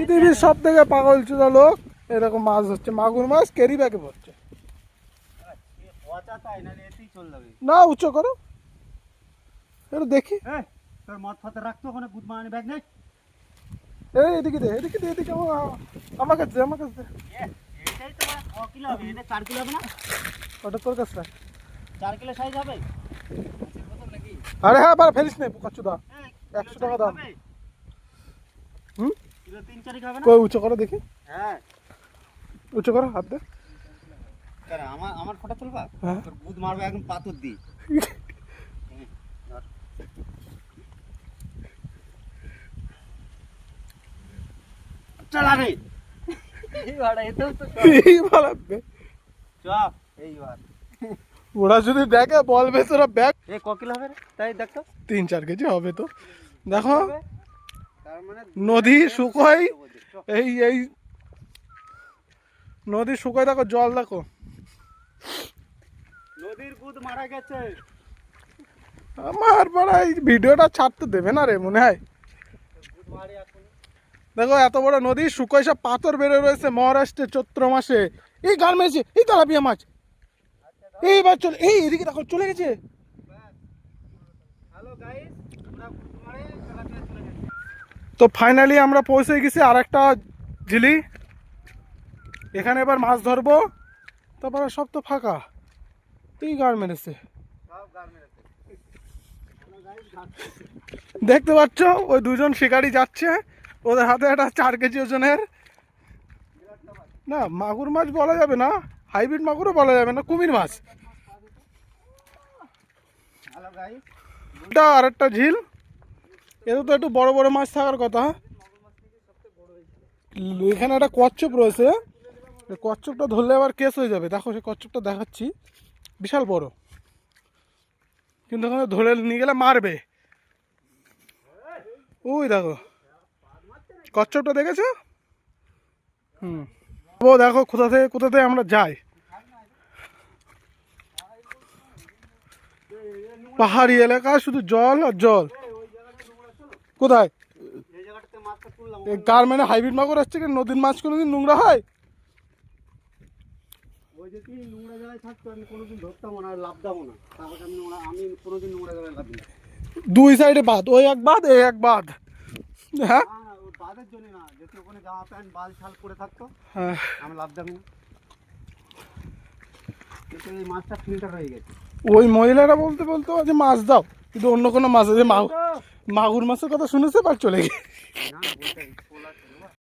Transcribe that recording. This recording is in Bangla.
পৃথিবীর সব থেকে পাগল চুদা লোক এরকম মাছ হচ্ছে, মাগুর মাছ ক্যারি ব্যাগে পড়ছে। না উচ্চ করো, এটা দেখি। তোর মদ ফাতে রাখতো ওখানে বুধমানি ব্যাগ নেই। এই এদিকে দে, এদিকে দে, এদিকে আমার কাছে দে, আমার কাছে দে। এটাই তো 6 কিলো হবে, এটা 4 কিলো হবে না? ওটা তোর কাছে রাখ। 4 কিলো সাইজ হবে। আরে হ্যাঁ বার ফেলিস না পোকা চুদা, 100 টাকা দাম। কিলো 3-4 হবে না? কই উচ্চ করো দেখি। হ্যাঁ উচ্চ করো, হাত দে। কেন আমার ফটো তুলবা? হ্যাঁ। তোর বুধ মারবে একদম পাথর দি। চল আগে এইবার এতো তো এইবার আসবে। চপ এইবার ওরা যদি দেখে বলবে তোরা ব্যাগ এ ক কিলো হবে রে? তাই দেখ তো 3-4 কেজি হবে তো। দেখো তার মানে নদী শুকোয়, এই এই নদী শুকোয়, দেখো জল দেখো। নদীর বুধ মারা গেছে। আমার বড় এই ভিডিওটা ছাড়তে দেবে না রে মনে হয়। বুধ মারি এখন দেখো এত বড় নদী শুকোয়, সব পাথর বেড়ে রয়েছে মহারাষ্ট্রে চৈত্র মাসে। এই গান মেরেছে, এই তেলাপিয়া মাছ এইবার চলে, এই এদিকে দেখো চলে গেছে। হ্যালো গাইস, আমরা বুধ মারে তেলাপিয়া চলে গেছে। তো ফাইনালি আমরা পৌঁছে গেছি আর একটা ঝিলি, এখানে এবার মাছ ধরবো। তারপরে সব তো ফাঁকা, এই গান মেরেছে। সব গার মেরেছে। হ্যালো গাইস, দেখতে পাচ্ছ ওই দুজন শিকারি যাচ্ছে, ওদের হাতে একটা 4 কেজি ওজনের, না মাগুর মাছ বলা যাবে না, হাইব্রিড মাগুরও বলা যাবে না, কুমির মাছ। হ্যালো গাইস, এটা আর একটা ঝিল, এতে তো একটু বড় বড় মাছ থাকার কথা। এখানে একটা কচ্ছপ রয়েছে, কচ্ছপটা ধরলে আবার কেস হয়ে যাবে। দেখো সে কচ্ছপটা দেখাচ্ছি, বিশাল বড়, কিন্তু ওখানে ধরে নিয়ে গেলে মারবে। ওই দেখো কচ্ছপটা দেখেছো? ও দেখো কোথাতে আমরা যাই, পাহাড়ি এলাকা, শুধু জল আর জল। কোথায়? এই জায়গাটাতে মাছটা তুললাম। কার মানে হাইব্রিড মাগুর আসছে, কি নদীর মাছ কোনোদিন নোংরা হয়? ওই যে কি নোংরা জায়গায় থাকতো আমি কোনোদিন ধরতাম না, লাভতামও না। তারপরে আমি কোনোদিন নোংরা জায়গায় লাভ না। দুই সাইডে বাঁধ, ওই এক বাঁধ এই এক বাঁধ। হ্যাঁ না না, ওই বাঁধের জন্য না, যেহেতু ওখানে জামা প্যান্ট বাল ছাল পরে থাকতো হ্যাঁ। আমি লাভতামই না। কিন্তু এই মাছটা ফিল্টার হয়ে গেছে। ওই মহিলারা বলতে যে মাছ দাও, কিন্তু অন্য কোনো মাছ আছে, মাগুর মাছের কথা শুনেছে বা চলে গেছে। না না, বলতে